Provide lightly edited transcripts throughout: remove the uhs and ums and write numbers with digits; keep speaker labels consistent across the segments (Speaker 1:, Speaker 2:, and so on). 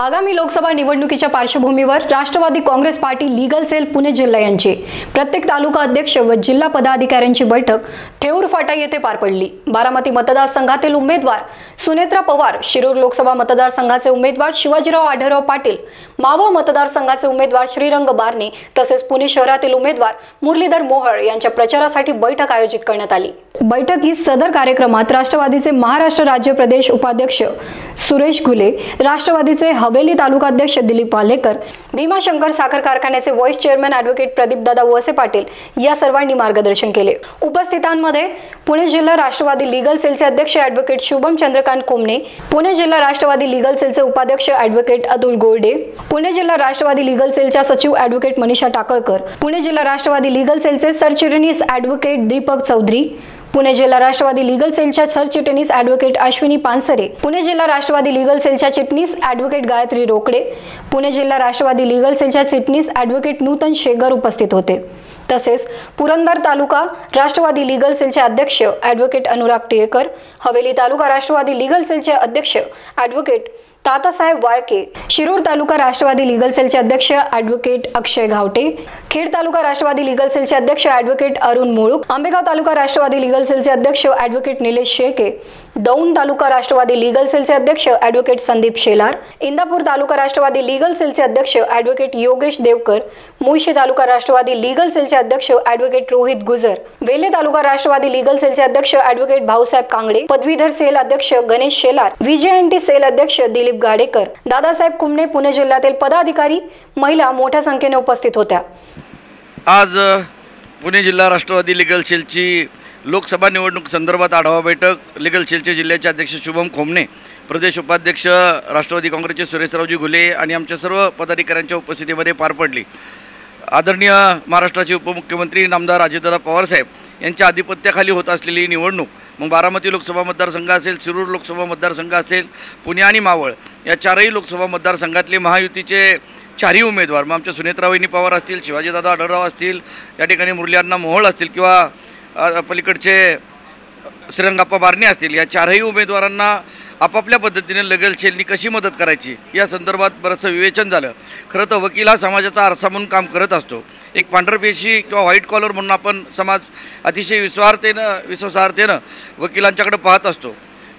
Speaker 1: आगामी लोकसभा निवडणुकीच्या पार्श्वभूमीवर Rashtrawadi Congress Party legal cell Pune जिल्हा यांची प्रत्येक तालुका अध्यक्ष व जिल्हा पदाधिकाऱ्यांची बैठक थेऊर फाटा येथे पार पडली। बारामती मतदारसंघातील उमेदवार सुनेत्रा पवार, शिरूर लोकसभा मतदारसंघाचे उमेदवार शिवाजीराव आढळराव पाटील, मावळ मतदारसंघाचे उमेदवार श्रीरंग बारणे तसेच पुणे शहरातील उमेदवार मुरलीधर मोहळ यांच्या प्रचारासाठी बैठक आयोजित करण्यात आली। बैठकीत सदर कार्यक्रमात राष्ट्रवादीचे महाराष्ट्र राज्य प्रदेश उपाध्यक्ष सुरेश घुले, राष्ट्रवादीचे हवेली तालुका अध्यक्ष दिलीप वालेकर, भीमाशंकर साखर कारखान्याचे vice chairman advocate Pradipdada Walse Patil या सर्वांनी मार्गदर्शन केले। उपस्थितांमध्ये पुणे जिल्हा राष्ट्रवादी लीगल सेलचे अध्यक्ष ॲडव्होकेट शुभम चंद्रकांत कोमणे, पुणे जिल्हा राष्ट्रवादी लीगल सेलचे उपाध्यक्ष ॲडव्होकेट अतुल गोरडे, पुणे जिल्हा राष्ट्रवादी लीगल सेलच्या सचिव ॲडव्होकेट मनीषा टाकळकर, पुणे जिल्हा राष्ट्रवादी लीगल सेलचे सरचिटणीस ॲडव्होकेट दीपक चौधरी, पुणे जिल्हा राष्ट्रवादी लीगल सेलच्या सरचिटणीस ॲडव्होकेट अश्विनी पानसरे, पुणे जिल्हा राष्ट्रवादी लीगल सेलच्या चिटणीस ॲडव्होकेट गायत्री रोकडे, पुणे जिल्हा राष्ट्रवादी लीगल सेलच्या चिटणीस ॲडव्होकेट नूतन शेगर उपस्थित होते। तसेच पुरंदर तालुका राष्ट्रवादी लीगल सेलचे अध्यक्ष ॲडव्होकेट अनुराग टिळेकर, हवेली तालुका राष्ट्रवादी लीगल सेलचे अध्यक्ष ॲडव्होकेट तातासाहेब वाळके, शिरूर तालुका राष्ट्रवादी लीगल सेलचे अध्यक्ष ॲडव्होकेट अक्षय घावटे, खेड तालुका राष्ट्रवादी लीगल सेलचे अध्यक्ष ॲडव्होकेट अरुण मुळूक, आंबेगाव तालुका राष्ट्रवादी लीगल सेलचे अध्यक्ष ॲडव्होकेट निलेश शेळके, दौंड तालुका राष्ट्रवादी लीगल सेलचे अध्यक्ष ॲडव्होकेट संदीप शेलार, इंदापूर तालुका राष्ट्रवादी लीगल सेलचे अध्यक्ष ॲडव्होकेट योगेश देवकर, मुळशी तालुका राष्ट्रवादी लीगल सेलचे अध्यक्ष ॲडव्होकेट रोहित गुजर, वेल्हे तालुका राष्ट्रवादी लीगल सेलचे अध्यक्ष ॲडव्होकेट भाऊसाहेब कांगडे, पदवीधर सेल अध्यक्ष गणेश शेलार, VJNT सेल अध्यक्ष दिलीप गाडेकर, दादासाहेब कुमणे, पुणे जिल्ह्यातील पदाधिकारी, महिला मोठ्या संख्येने उपस्थित होत्या।
Speaker 2: आज पुणे जिल्हा राष्ट्रवादी लीगल सेलची लोकसभा निवडणूक संदर्भात आढावा बैठक लीगल सेलचे जिल्ह्याचे अध्यक्ष शुभम खोमणे, प्रदेश उपाध्यक्ष राष्ट्रवादी काँग्रेसचे सुरेशरावजी घुले आणि आमच्या सर्व पदाधिकाऱ्यांच्या उपस्थितीमध्ये पार पडली। आदरणीय महाराष्ट्राचे उपमुख्यमंत्री नामदार अजितदादा पवारसाहेब यांच्या आधिपत्याखाली होत असलेली निवडणूक मग बारामती लोकसभा मतदारसंघ असेल, शिरूर लोकसभा मतदारसंघ असेल, पुणे आणि मावळ या चारही लोकसभा मतदारसंघातले महायुतीचे चारही उमेदवार मग आमच्या सुनेत्रावहिनी पवार असतील, शिवाजीदादा आढळराव असतील, या ठिकाणी मुरलीअण्णा मोहोळ असतील किंवा पलीकडचे श्रीरंगाप्पा बारणे असतील, या चारही उमेदवारांना आपापल्या पद्धतीने लीगल सेलनी कशी मदत करायची या संदर्भात बरंचसं विवेचन झालं। खरं तर वकील हा समाजाचा आरसा म्हणून काम करत असतो। एक पांढरपेशी किंवा व्हाईट कॉलर म्हणून आपण समाज अतिशय विश्वासार्थेनं वकिलांच्याकडे पाहत असतो।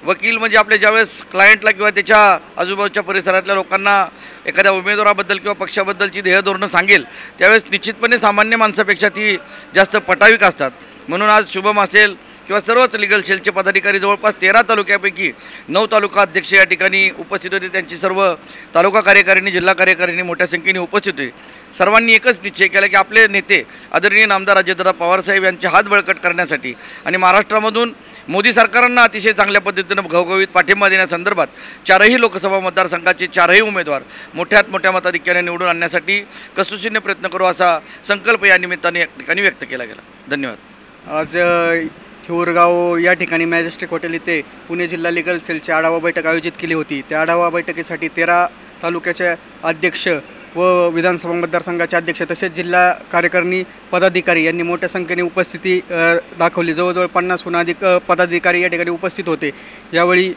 Speaker 2: वकील म्हणजे आपल्या ज्यावेळेस क्लायंटला किंवा त्याच्या आजूबाजूच्या परिसरातल्या लोकांना एखाद्या उमेदवाराबद्दल किंवा पक्षाबद्दलची ध्येयधोरणं सांगेल त्यावेळेस निश्चितपणे सामान्य माणसापेक्षा ती जास्त पटाविक असतात। म्हणून आज शुभम असेल किंवा सर्वच लीगल सेलचे पदाधिकारी जवळपास 13 तालुक्यापैकी 9 तालुका अध्यक्ष या ठिकाणी उपस्थित होते। त्यांची सर्व तालुका कार्यकारिणी, जिल्हा कार्यकारिणी मोठ्या संख्येने उपस्थित होते। सर्वांनी एकच निश्चय केला की आपले नेते आदरणीय नामदार अजितदादा पवारसाहेब यांचे हात बळकट करण्यासाठी आणि महाराष्ट्रामधून मोदी सरकारांना अतिशय चांगल्या पद्धतीनं घवघवीत पाठिंबा देण्यासंदर्भात चारही लोकसभा मतदारसंघाचे चारही उमेदवार मोठ्यात मोठ्या मताधिक्याने निवडून आणण्यासाठी कसोशीने प्रयत्न करू असा संकल्प या निमित्ताने या ठिकाणी व्यक्त केला गेला। धन्यवाद।
Speaker 3: आज थेऊरगाव या ठिकाणी मॅजेस्टिक हॉटेल इथे पुणे जिल्हा लीगल सेलची आढावा बैठक आयोजित केली होती। त्या आढावा बैठकीसाठी 13 तालुक्याचे अध्यक्ष व विधानसभा मतदारसंघाचे अध्यक्ष तसेच जिल्हा कार्यकारिणी पदाधिकारी यांनी मोठ्या संख्येने उपस्थिती दाखवली। जवळजवळ 50हून अधिक पदाधिकारी या ठिकाणी उपस्थित होते। यावेळी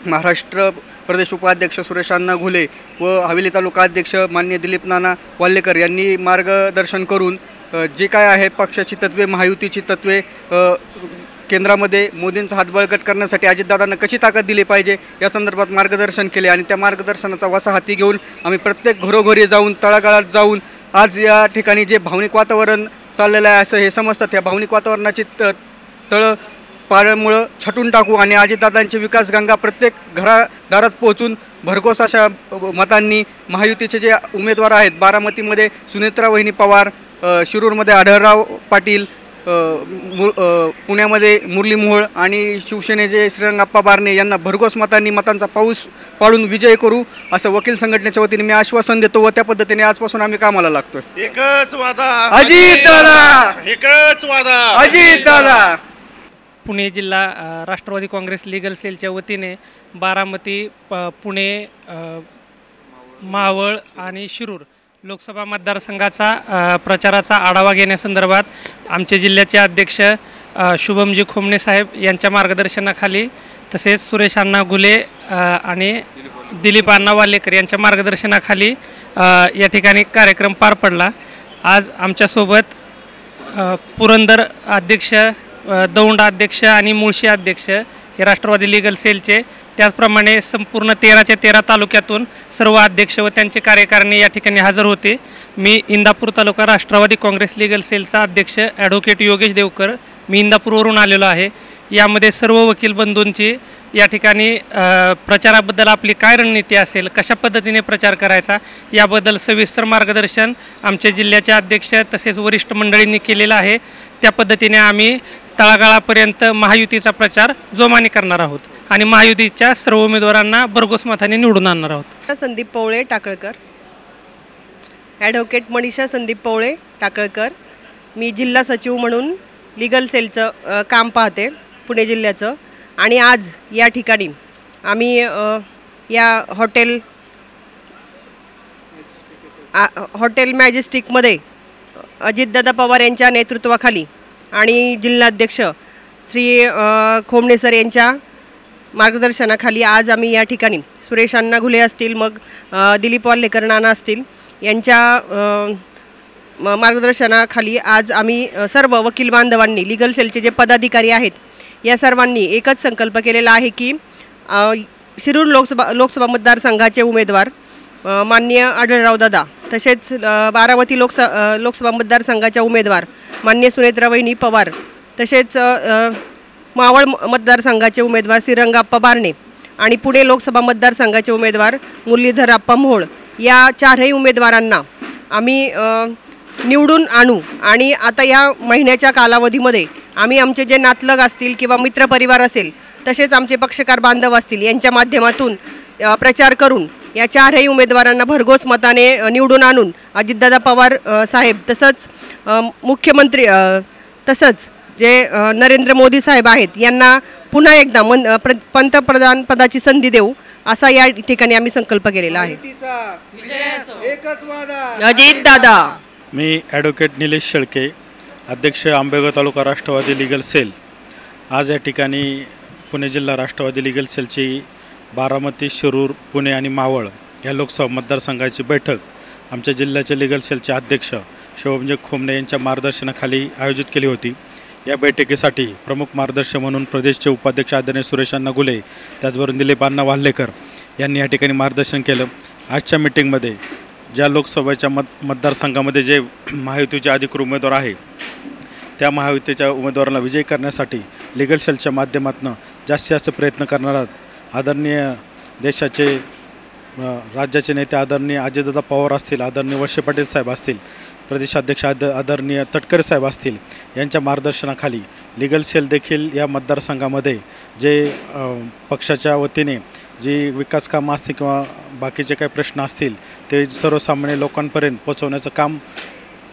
Speaker 3: महाराष्ट्र प्रदेश उपाध्यक्ष सुरेश अण्णा घुले व हवेली तालुका अध्यक्ष माननीय दिलीप नाना वालेकर यांनी मार्गदर्शन करून जे काय आहे पक्षाची तत्त्वे, महायुतीची तत्त्वे, केंद्रामध्ये मोदींचा हात बळकट करण्यासाठी अजितदादांना कशी ताकद दिली पाहिजे या संदर्भात मार्गदर्शन केले आणि त्या मार्गदर्शनाचा वसा हाती घेऊन आम्ही प्रत्येक घरोघरी जाऊन तळागाळात जाऊन आज या ठिकाणी जे भावनिक वातावरण चाललेलं आहे असं हे समजतात। त्या भावनिक वातावरणाची तळपाळमुळं छटून टाकू आणि अजितदादांची विकासगंगा प्रत्येक घरादारात पोहोचून भरघोस अशा मतांनी महायुतीचे जे उमेदवार आहेत, बारामतीमध्ये सुनेत्रावहिनी पवार, शिरूरमध्ये आढळराव पाटील, पुण्यामध्ये मुरली मोहोळ आणि शिवसेनेचे श्रीरंगाप्पा बारणे यांना भरघोस मतांचा पाऊस पाडून विजय करू असं वकील संघटनेच्या वतीने मी आश्वासन देतो व त्या पद्धतीने आजपासून आम्ही कामाला लागतो।
Speaker 4: एकच वादा
Speaker 3: अजितदादा,
Speaker 4: एकच वादा
Speaker 3: अजितदादा।
Speaker 5: पुणे जिल्हा राष्ट्रवादी काँग्रेस लीगल सेलच्या वतीने बारामती, पुणे, मावळ आणि शिरूर लोकसभा मतदारसंघाचा प्रचाराचा आढावा घेण्यासंदर्भात आमचे जिल्ह्याचे अध्यक्ष शुभमजी खोमणे साहेब यांच्या मार्गदर्शनाखाली तसेच सुरेश अण्णा घुले आणि दिलीप अण्णा वाल्हेकर यांच्या मार्गदर्शनाखाली या ठिकाणी कार्यक्रम पार पडला। आज आमच्यासोबत पुरंदर अध्यक्ष, दौंड अध्यक्ष आणि मुळशी अध्यक्ष हे राष्ट्रवादी लीगल सेलचे, त्याचप्रमाणे संपूर्ण 13च्या 13 तालुक्यातून सर्व अध्यक्ष व त्यांचे कार्यकारिणी या ठिकाणी हजर होते। मी इंदापूर तालुका राष्ट्रवादी काँग्रेस लीगल सेलचा अध्यक्ष ॲडव्होकेट योगेश देवकर, मी इंदापूरवरून आलेलो आहे। यामध्ये सर्व वकील बंधूंची या ठिकाणी प्रचाराबद्दल आपली काय रणनीती असेल, कशा पद्धतीने प्रचार करायचा याबद्दल सविस्तर मार्गदर्शन आमच्या जिल्ह्याचे अध्यक्ष तसेच वरिष्ठ मंडळींनी केलेलं आहे। त्या पद्धतीने आम्ही तळागाळापर्यंत महायुतीचा प्रचार जोमाने करणार आहोत आणि महायुतीच्या सर्व उमेदवारांना भरघोस मताने निवडून आणणार आहोत।
Speaker 6: संदीप पवळे टाकळकर, ॲडव्होकेट मनीषा संदीप पवळे टाकळकर। मी जिल्हा सचिव म्हणून लीगल सेलचं काम पाहते पुणे जिल्ह्याचं, आणि आज या ठिकाणी आम्ही या हॉटेल मॅजेस्टिकमध्ये अजितदादा पवार यांच्या नेतृत्वाखाली आणि जिल्हाध्यक्ष श्री खोमणे सर यांच्या मार्गदर्शनाखाली आज आम्ही या ठिकाणी सुरेश अण्णा घुले असतील, मग दिलीप वाल्हेकर नाना असतील यांच्या मार्गदर्शनाखाली आज आम्ही सर्व वकील बांधवांनी, लीगल सेलचे जे पदाधिकारी आहेत या सर्वांनी एकच संकल्प केलेला आहे की शिरूर लोकसभा मतदारसंघाचे उमेदवार माननीय आढळराव दादा, तसेच बारामती लोकसभा मतदारसंघाच्या उमेदवार माननीय सुनेत्रावहिनी पवार, तसेच मावळ मतदारसंघाचे उमेदवार श्रीरंगाप्पा बारणे आणि पुणे लोकसभा मतदारसंघाचे उमेदवार मुरलीधरप्पा मोहोळ, या चारही उमेदवारांना आम्ही निवडून आणू। आणि आता या महिन्याच्या कालावधीमध्ये आम्ही आमचे जे नातलग असतील किंवा मित्रपरिवार असेल, तसेच आमचे पक्षकार बांधव असतील यांच्या माध्यमातून प्रचार करून या चारही उमेदवारांना भरघोस मताने निवडून आणून अजितदादा पवार साहेब, तसंच मुख्यमंत्री, तसंच जे नरेंद्र मोदी साहेब आहेत यांना पुन्हा एकदा पंतप्रधान पदाची संधी देऊ, असा या ठिकाणी आम्ही संकल्प केलेला आहे। अजितदादा।
Speaker 7: मी ॲडव्होकेट निलेश शेळके, अध्यक्ष आंबेगाव तालुका राष्ट्रवादी लीगल सेल। आज या ठिकाणी पुणे जिल्हा राष्ट्रवादी लीगल सेलची बारामती, शिरूर, पुणे आणि मावळ या लोकसभा मतदारसंघाची बैठक आमच्या जिल्ह्याचे लीगल सेलचे अध्यक्ष शिवमजी खोमणे यांच्या मार्गदर्शनाखाली आयोजित केली होती। या बैठकीसाठी प्रमुख मार्गदर्शक म्हणून प्रदेशचे उपाध्यक्ष आदरणीय सुरेश अण्णा घुले, त्याचबरोबर दिलीप अण्णा वाल्हेकर यांनी या ठिकाणी मार्गदर्शन केलं। आजच्या मीटिंगमध्ये ज्या लोकसभेच्या मतदारसंघामध्ये जे महायुतीचे अधिकृत उमेदवार आहे त्या महायुतीच्या उमेदवाराला विजयी करण्यासाठी लीगल सेलच्या माध्यमातून जास्तीत जास्त प्रयत्न करणार आहोत। आदरणीय देशाचे राज्याचे नेते आदरणीय अजितदादा पवार असतील, आदरणीय वळसे पाटील साहेब असतील, प्रदेशाध्यक्ष आदरणीय तटकरे साहेब असतील यांच्या मार्गदर्शनाखाली लीगल सेल देखील या मतदारसंघामध्ये जे पक्षाच्या वतीने जी विकास कामं असतील किंवा बाकीचे काही प्रश्न असतील ते सर्वसामान्य लोकांपर्यंत पोहोचवण्याचं काम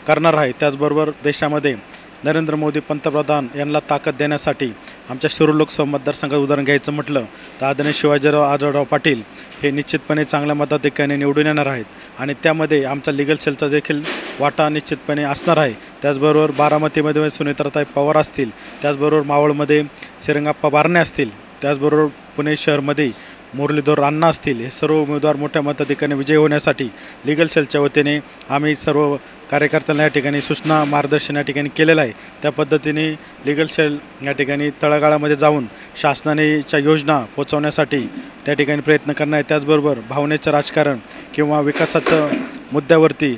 Speaker 7: करणार आहे। त्याचबरोबर देशामध्ये नरेंद्र मोदी पंतप्रधान यांना ताकद देण्यासाठी आमच्या शिरूर लोकसभा मतदारसंघात उदाहरण घ्यायचं म्हटलं तर आदरणीय शिवाजीराव आढळराव पाटील हे निश्चितपणे चांगल्या मताधिक्याने निवडून येणार आहेत आणि त्यामध्ये आमचा लीगल सेलचा देखील वाटा निश्चितपणे असणार आहे। त्याचबरोबर बारामतीमध्ये सुनेत्राताई पवार असतील, त्याचबरोबर मावळमध्ये श्रीरंगाप्पा बारणे असतील, त्याचबरोबर पुणे शहरमध्ये मुरलीधर अण्णा असतील, हे सर्व उमेदवार मोठ्या मताधिक्याने विजयी होण्यासाठी लीगल सेलच्या वतीने आम्ही सर्व कार्यकर्त्यांना या ठिकाणी सूचना मार्गदर्शन या ठिकाणी केलेलं आहे। त्या पद्धतीने लीगल सेल या ठिकाणी तळागाळामध्ये जाऊन शासनाच्या योजना पोचवण्यासाठी त्या ठिकाणी प्रयत्न करणार आहे। त्याचबरोबर भावनेचं राजकारण किंवा विकासाचं मुद्द्यावरती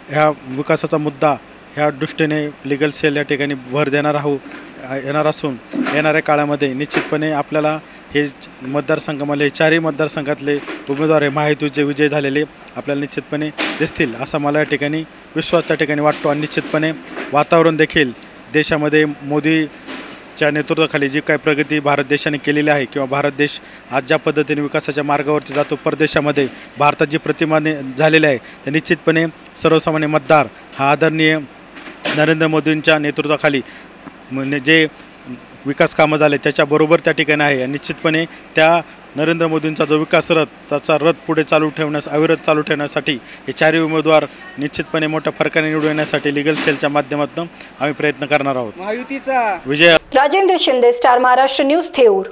Speaker 7: ह्या विकासाचा मुद्दा ह्या दृष्टीने लीगल सेल या ठिकाणी भर येणार असून येणाऱ्या काळामध्ये निश्चितपणे आपल्याला हे मतदारसंघामध्ये चारही मतदारसंघातले उमेदवार हे महायुतीचे विजय झालेले आपल्याला निश्चितपणे दिसतील असा मला या ठिकाणी विश्वास त्या ठिकाणी वाटतो। आणि निश्चितपणे वातावरण देखील देशामध्ये मोदीच्या नेतृत्वाखाली जी काही प्रगती भारत देशाने केलेली आहे किंवा भारत देश आज ज्या पद्धतीने विकासाच्या मार्गावरती जातो, परदेशामध्ये भारतात जी प्रतिमा झालेली आहे ते निश्चितपणे सर्वसामान्य मतदार हा आदरणीय नरेंद्र मोदींच्या नेतृत्वाखाली जे विकास कामं झाले त्याच्याबरोबर त्या ठिकाणी आहे। निश्चितपणे त्या नरेंद्र मोदींचा जो विकास त्याचा रथ पुढे अविरत चालू ठेवण्यासाठी हे चारही उमेदवार निश्चितपणे मोठ्या फरकाने निवडून येण्यासाठी लीगल सेलच्या माध्यमातून आम्ही प्रयत्न करणार आहोत।
Speaker 3: महायुतीचा
Speaker 7: विजय।
Speaker 1: Rajendra Shinde, Star Maharashtra news, Theur.